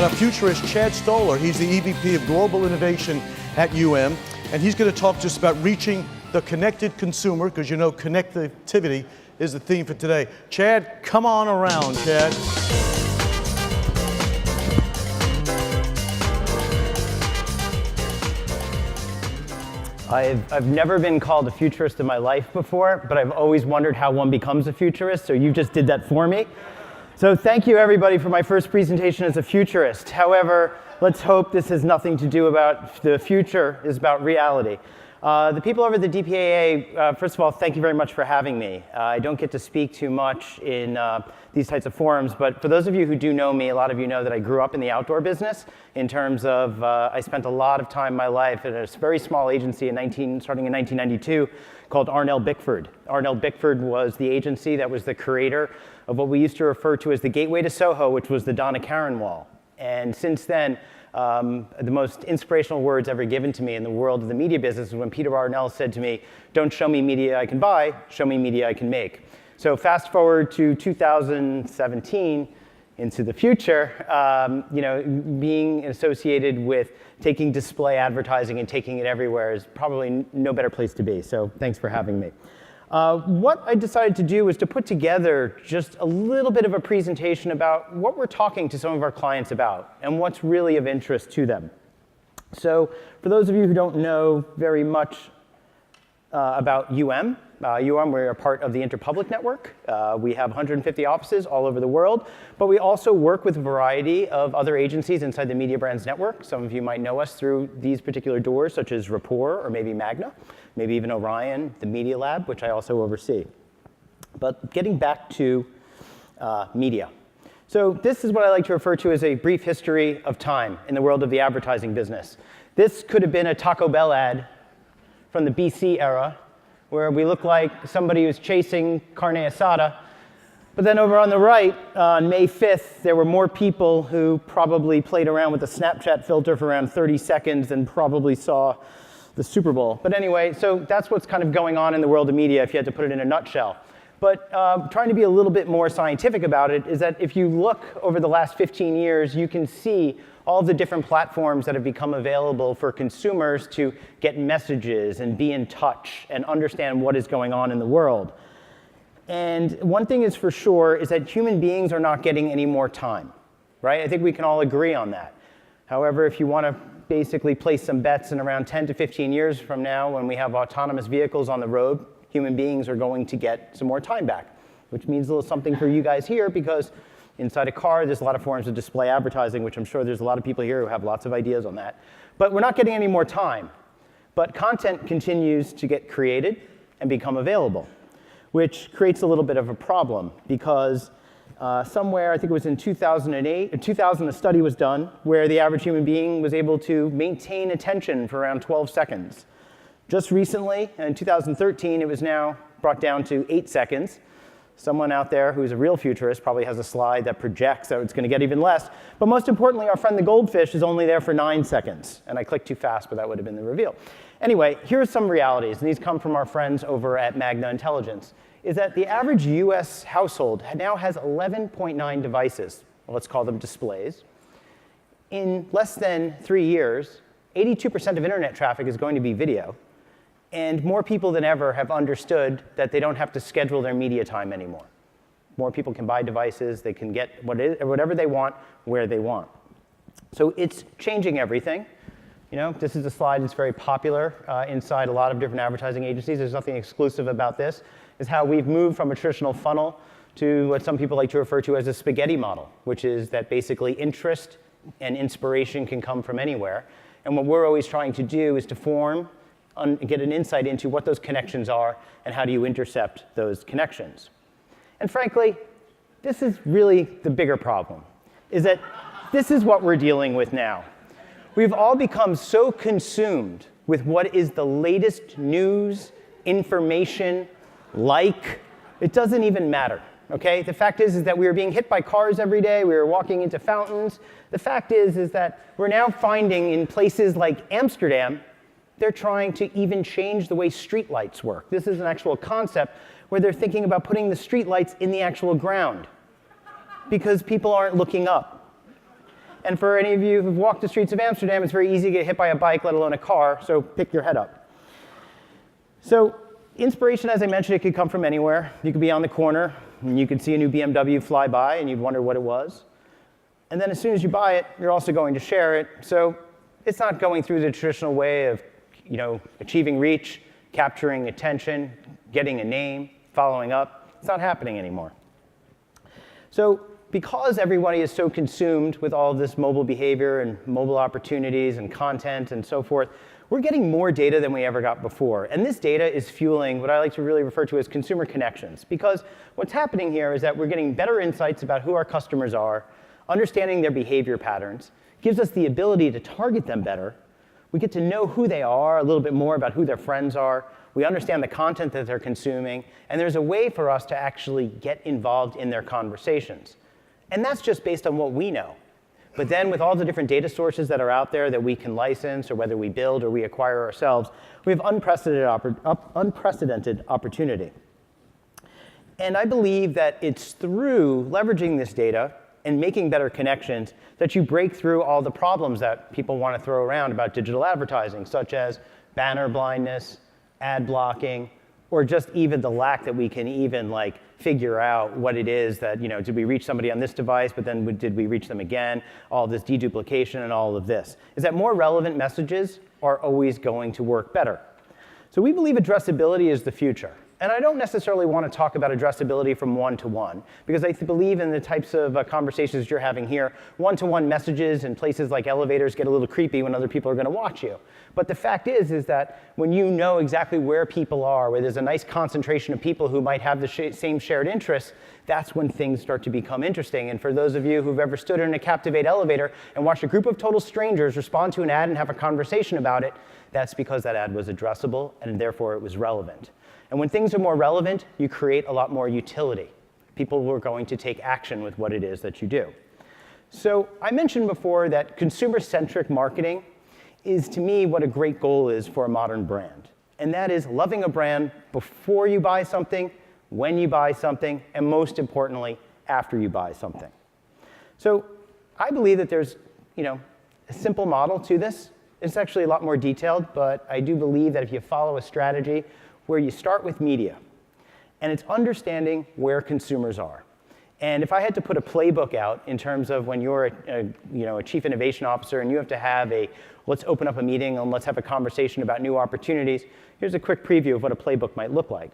got a futurist, Chad Stoller. He's the EVP of Global Innovation at UM, and he's going to talk to us about reaching the connected consumer, because you know connectivity is the theme for today. Chad, come on around, Chad. I've never been called a futurist in my life before, but I've always wondered how one becomes a futurist, so you just did that for me. So thank you, everybody, for my first presentation as a futurist. However, let's hope this has nothing to do about the future, it's about reality. The people over at the DPAA, first of all, thank you very much for having me. I don't get to speak too much in these types of forums, but for those of you who do know me, a lot of you know that I grew up in the outdoor business in terms of I spent a lot of time in my life at a very small agency starting in 1992 called Arnell Bickford. Arnell Bickford was the agency that was the creator of what we used to refer to as the gateway to Soho, which was the Donna Karan wall. And since then, the most inspirational words ever given to me in the world of the media business is when Peter Arnell said to me, "Don't show me media I can buy, show me media I can make." So fast forward to 2017, into the future, being associated with taking display advertising and taking it everywhere is probably no better place to be. So thanks for having me. What I decided to do was to put together just a little bit of a presentation about what we're talking to some of our clients about and what's really of interest to them. So for those of you who don't know very much about UM, we're a part of the Interpublic Network. We have 150 offices all over the world, but we also work with a variety of other agencies inside the Media Brands Network. Some of you might know us through these particular doors, such as Rapport or maybe Magna, maybe even Orion, the Media Lab, which I also oversee. But getting back to media. So this is what I like to refer to as a brief history of time in the world of the advertising business. This could have been a Taco Bell ad from the BC era, where we look like somebody who's chasing carne asada. But then over on the right, on May 5th, there were more people who probably played around with a Snapchat filter for around 30 seconds and probably saw the Super Bowl. But anyway, so that's what's kind of going on in the world of media, if you had to put it in a nutshell. But trying to be a little bit more scientific about it is that if you look over the last 15 years, you can see all the different platforms that have become available for consumers to get messages and be in touch and understand what is going on in the world. And one thing is for sure is that human beings are not getting any more time, right? I think we can all agree on that. However, if you want to basically place some bets in around 10 to 15 years from now, when we have autonomous vehicles on the road, human beings are going to get some more time back, which means a little something for you guys here, because inside a car, there's a lot of forms of display advertising, which I'm sure there's a lot of people here who have lots of ideas on that. But we're not getting any more time. But content continues to get created and become available, which creates a little bit of a problem, because somewhere, I think it was in 2008, in 2000, a study was done where the average human being was able to maintain attention for around 12 seconds. Just recently, in 2013, it was now brought down to 8 seconds. Someone out there who's a real futurist probably has a slide that projects that it's going to get even less. But most importantly, our friend the goldfish is only there for 9 seconds. And I clicked too fast, but that would have been the reveal. Anyway, here are some realities, and these come from our friends over at Magna Intelligence, is that the average US household now has 11.9 devices. Well, let's call them displays. In less than 3 years, 82% of internet traffic is going to be video. And more people than ever have understood that they don't have to schedule their media time anymore. More people can buy devices, they can get whatever they want, where they want. So it's changing everything. You know, this is a slide that's very popular inside a lot of different advertising agencies. There's nothing exclusive about this. Is how we've moved from a traditional funnel to what some people like to refer to as a spaghetti model, which is that basically interest and inspiration can come from anywhere. And what we're always trying to do is to get an insight into what those connections are and how do you intercept those connections. And frankly, this is really the bigger problem, is that this is what we're dealing with now. We've all become so consumed with what is the latest news, information, it doesn't even matter, okay? The fact is that we are being hit by cars every day, we are walking into fountains. The fact is that we're now finding in places like Amsterdam, they're trying to even change the way streetlights work. This is an actual concept where they're thinking about putting the streetlights in the actual ground because people aren't looking up. And for any of you who've walked the streets of Amsterdam, it's very easy to get hit by a bike, let alone a car, so pick your head up. So inspiration, as I mentioned, it could come from anywhere. You could be on the corner, and you could see a new BMW fly by, and you'd wonder what it was. And then as soon as you buy it, you're also going to share it. So it's not going through the traditional way of achieving reach, capturing attention, getting a name, following up. It's not happening anymore. So because everybody is so consumed with all of this mobile behavior and mobile opportunities and content and so forth, we're getting more data than we ever got before. And this data is fueling what I like to really refer to as consumer connections. Because what's happening here is that we're getting better insights about who our customers are, understanding their behavior patterns, gives us the ability to target them better. We get to know who they are, a little bit more about who their friends are. We understand the content that they're consuming. And there's a way for us to actually get involved in their conversations. And that's just based on what we know. But then with all the different data sources that are out there that we can license, or whether we build or we acquire ourselves, we have unprecedented opportunity. And I believe that it's through leveraging this data and making better connections that you break through all the problems that people want to throw around about digital advertising, such as banner blindness, ad blocking, or just even the lack that we can even figure out what it is that, did we reach somebody on this device, but then did we reach them again? All this deduplication and all of this. Is that more relevant messages are always going to work better. So we believe addressability is the future. And I don't necessarily want to talk about addressability from one-to-one, because I believe in the types of conversations you're having here, one-to-one messages in places like elevators get a little creepy when other people are going to watch you. But the fact is that when you know exactly where people are, where there's a nice concentration of people who might have the same shared interests, that's when things start to become interesting. And for those of you who've ever stood in a Captivate elevator and watched a group of total strangers respond to an ad and have a conversation about it, that's because that ad was addressable and therefore it was relevant. And when things are more relevant, you create a lot more utility. People are going to take action with what it is that you do. So I mentioned before that consumer-centric marketing is, to me, what a great goal is for a modern brand. And that is loving a brand before you buy something, when you buy something, and most importantly, after you buy something. So I believe that there's a simple model to this. It's actually a lot more detailed, but I do believe that if you follow a strategy where you start with media, and it's understanding where consumers are. And if I had to put a playbook out in terms of when you're a chief innovation officer and you have to have let's open up a meeting and let's have a conversation about new opportunities, here's a quick preview of what a playbook might look like.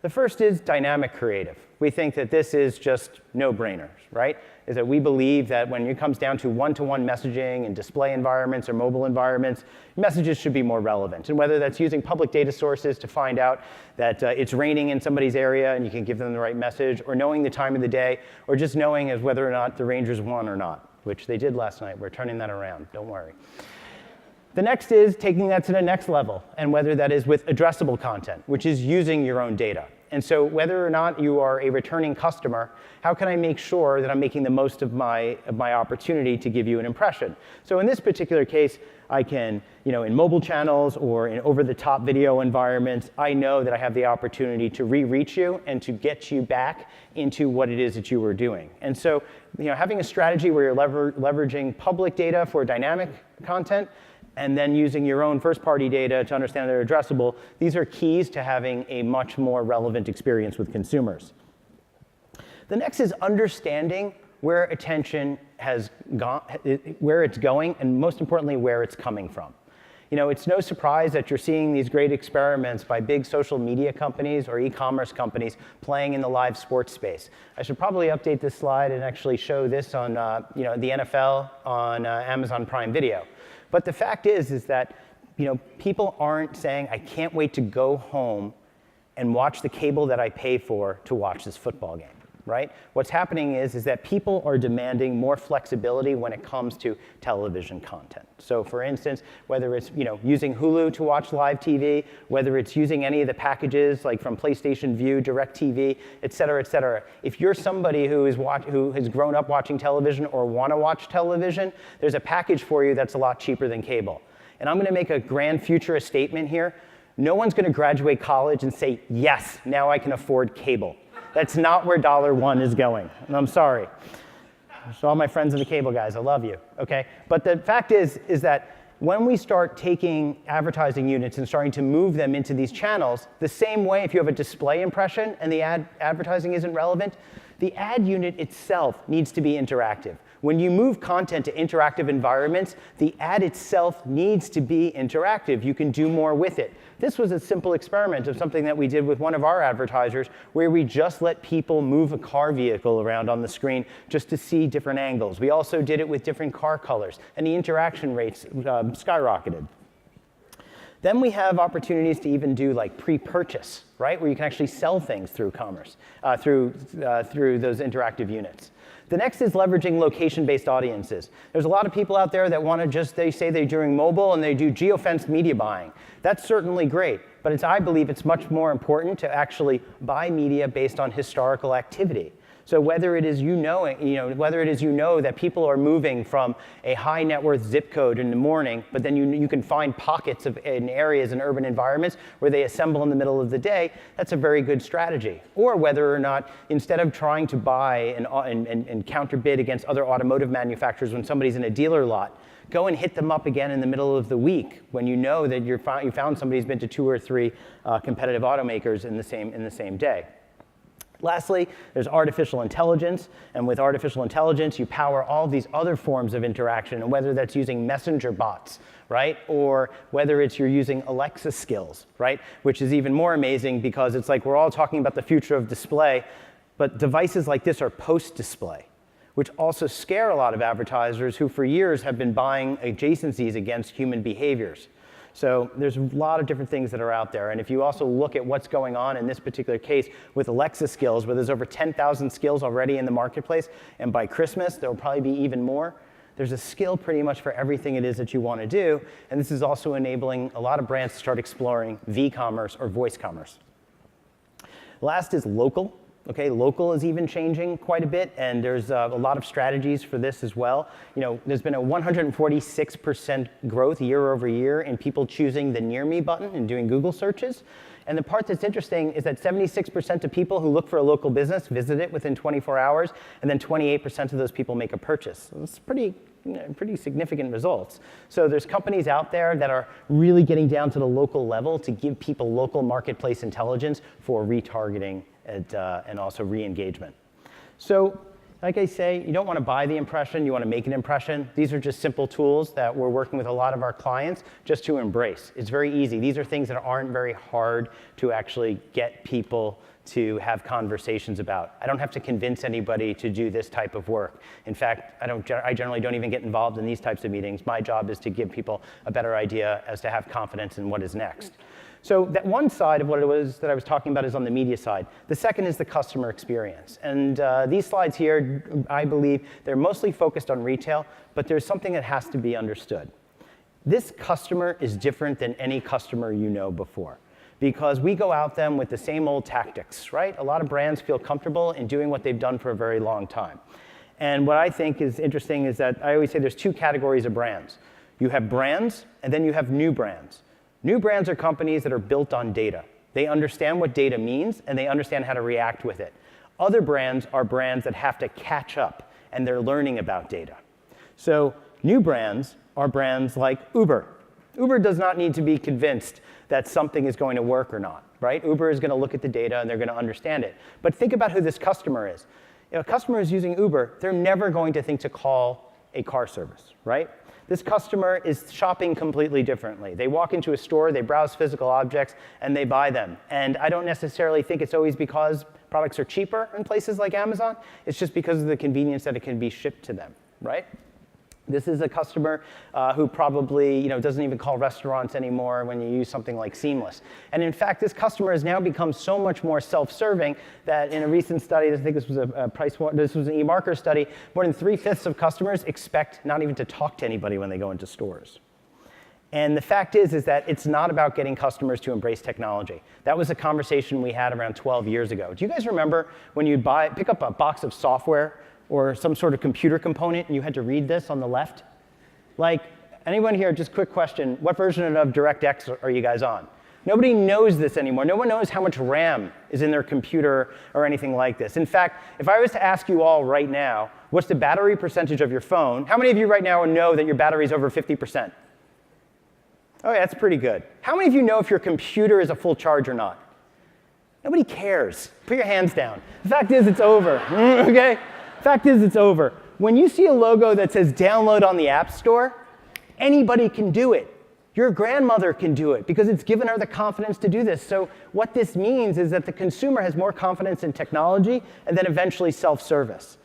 The first is dynamic creative. We think that this is just no-brainers, right? Is that we believe that when it comes down to one-to-one messaging in display environments or mobile environments, messages should be more relevant. And whether that's using public data sources to find out that it's raining in somebody's area and you can give them the right message, or knowing the time of the day, or just knowing as whether or not the Rangers won or not, which they did last night. We're turning that around, don't worry. The next is taking that to the next level, and whether that is with addressable content, which is using your own data. And so whether or not you are a returning customer, how can I make sure that I'm making the most of my opportunity to give you an impression? So in this particular case, I can, in mobile channels or in over-the-top video environments, I know that I have the opportunity to re-reach you and to get you back into what it is that you were doing. And so having a strategy where you're leveraging public data for dynamic content, and then using your own first-party data to understand they're addressable, these are keys to having a much more relevant experience with consumers. The next is understanding where attention has gone, where it's going, and most importantly, where it's coming from. It's no surprise that you're seeing these great experiments by big social media companies or e-commerce companies playing in the live sports space. I should probably update this slide and actually show this on the NFL on Amazon Prime Video. But the fact is that people aren't saying, I can't wait to go home and watch the cable that I pay for to watch this football game, right? What's happening is that people are demanding more flexibility when it comes to television content. So for instance, whether it's using Hulu to watch live TV, whether it's using any of the packages like from PlayStation Vue, DirecTV, et cetera, if you're somebody who has grown up watching television or want to watch television, there's a package for you that's a lot cheaper than cable. And I'm going to make a grand futurist statement here. No one's going to graduate college and say, yes, now I can afford cable. That's not where $1 is going, and I'm sorry. So all my friends in the cable guys, I love you, okay? But the fact is that when we start taking advertising units and starting to move them into these channels, the same way if you have a display impression and the advertising isn't relevant, the ad unit itself needs to be interactive. When you move content to interactive environments, the ad itself needs to be interactive. You can do more with it. This was a simple experiment of something that we did with one of our advertisers where we just let people move a car vehicle around on the screen just to see different angles. We also did it with different car colors, and the interaction rates skyrocketed. Then we have opportunities to even do like pre-purchase, right? Where you can actually sell things through commerce, through those interactive units. The next is leveraging location-based audiences. There's a lot of people out there that want to just, they say they're doing mobile and they do geofenced media buying. That's certainly great, but I believe it's much more important to actually buy media based on historical activity. So whether it is that people are moving from a high net worth zip code in the morning, but then you can find pockets in areas in urban environments where they assemble in the middle of the day, that's a very good strategy. Or whether or not, instead of trying to buy and counterbid against other automotive manufacturers when somebody's in a dealer lot, go and hit them up again in the middle of the week when you know that you found somebody who's been to 2 or 3 competitive automakers in the same day. Lastly, there's artificial intelligence, and with artificial intelligence, you power all these other forms of interaction, and whether that's using messenger bots, right, or whether it's you're using Alexa skills, right, which is even more amazing because it's like we're all talking about the future of display, but devices like this are post-display, which also scare a lot of advertisers who for years have been buying adjacencies against human behaviors. So there's a lot of different things that are out there. And if you also look at what's going on in this particular case with Alexa skills, where there's over 10,000 skills already in the marketplace, and by Christmas, there will probably be even more, there's a skill pretty much for everything it is that you want to do. And this is also enabling a lot of brands to start exploring v-commerce or voice commerce. Last is local. Okay, local is even changing quite a bit, and there's a lot of strategies for this as well. You know, there's been a 146% growth year over year in people choosing the Near Me button and doing Google searches. And the part that's interesting is that 76% of people who look for a local business visit it within 24 hours, and then 28% of those people make a purchase. So it's pretty significant results. So there's companies out there that are really getting down to the local level to give people local marketplace intelligence for retargeting and also re-engagement. So like I say, you don't want to buy the impression, you want to make an impression. These are just simple tools that we're working with a lot of our clients just to embrace. It's very easy. These are things that aren't very hard to actually get people to have conversations about. I don't have to convince anybody to do this type of work. In fact, I generally don't even get involved in these types of meetings. My job is to give people a better idea as to have confidence in what is next. So that one side of what it was that I was talking about is on the media side. The second is the customer experience. And these slides here, I believe, they're mostly focused on retail, but there's something that has to be understood. This customer is different than any customer you know before, because we go out them with the same old tactics, right? A lot of brands feel comfortable in doing what they've done for a very long time. And what I think is interesting is that I always say there's 2 categories of brands. You have brands, and then you have new brands. New brands are companies that are built on data. They understand what data means, and they understand how to react with it. Other brands are brands that have to catch up, and they're learning about data. So new brands are brands like Uber. Uber does not need to be convinced that something is going to work or not, right? Uber is going to look at the data, and they're going to understand it. But think about who this customer is. If a customer is using Uber, they're never going to think to call a car service, right? This customer is shopping completely differently. They walk into a store, they browse physical objects, and they buy them. And I don't necessarily think it's always because products are cheaper in places like Amazon. It's just because of the convenience that it can be shipped to them, right? This is a customer who probably doesn't even call restaurants anymore when you use something like Seamless. And in fact, this customer has now become so much more self-serving that in a recent study, I think this was an eMarketer study, more than 3/5 of customers expect not even to talk to anybody when they go into stores. And the fact is that it's not about getting customers to embrace technology. That was a conversation we had around 12 years ago. Do you guys remember when you'd pick up a box of software or some sort of computer component, and you had to read this on the left? Like, anyone here, just quick question, what version of DirectX are you guys on? Nobody knows this anymore. No one knows how much RAM is in their computer or anything like this. In fact, if I was to ask you all right now, what's the battery percentage of your phone? How many of you right now know that your battery is over 50%? Oh, yeah, that's pretty good. How many of you know if your computer is a full charge or not? Nobody cares. Put your hands down. The fact is, it's over, okay? Fact is, it's over. When you see a logo that says download on the App Store, anybody can do it. Your grandmother can do it because it's given her the confidence to do this. So what this means is that the consumer has more confidence in technology and then eventually self-service.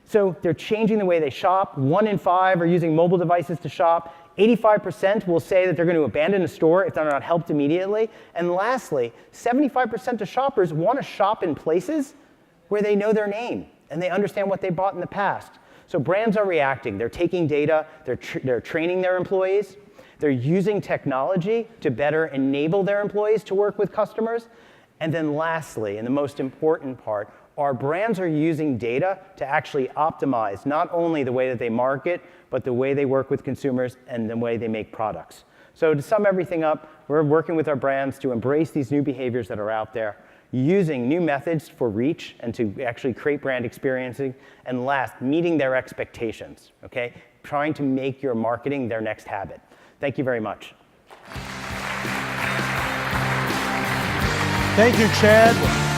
So they're changing the way they shop. 1 in 5 are using mobile devices to shop. 85% will say that they're going to abandon a store if they're not helped immediately. And lastly, 75% of shoppers want to shop in places where they know their name and they understand what they bought in the past. So brands are reacting. They're taking data. They're training their employees. They're using technology to better enable their employees to work with customers. And then lastly, and the most important part, our brands are using data to actually optimize not only the way that they market, but the way they work with consumers and the way they make products. So to sum everything up, we're working with our brands to embrace these new behaviors that are out there, using new methods for reach and to actually create brand experiencing, and last, meeting their expectations, okay? Trying to make your marketing their next habit. Thank you very much. Thank you, Chad.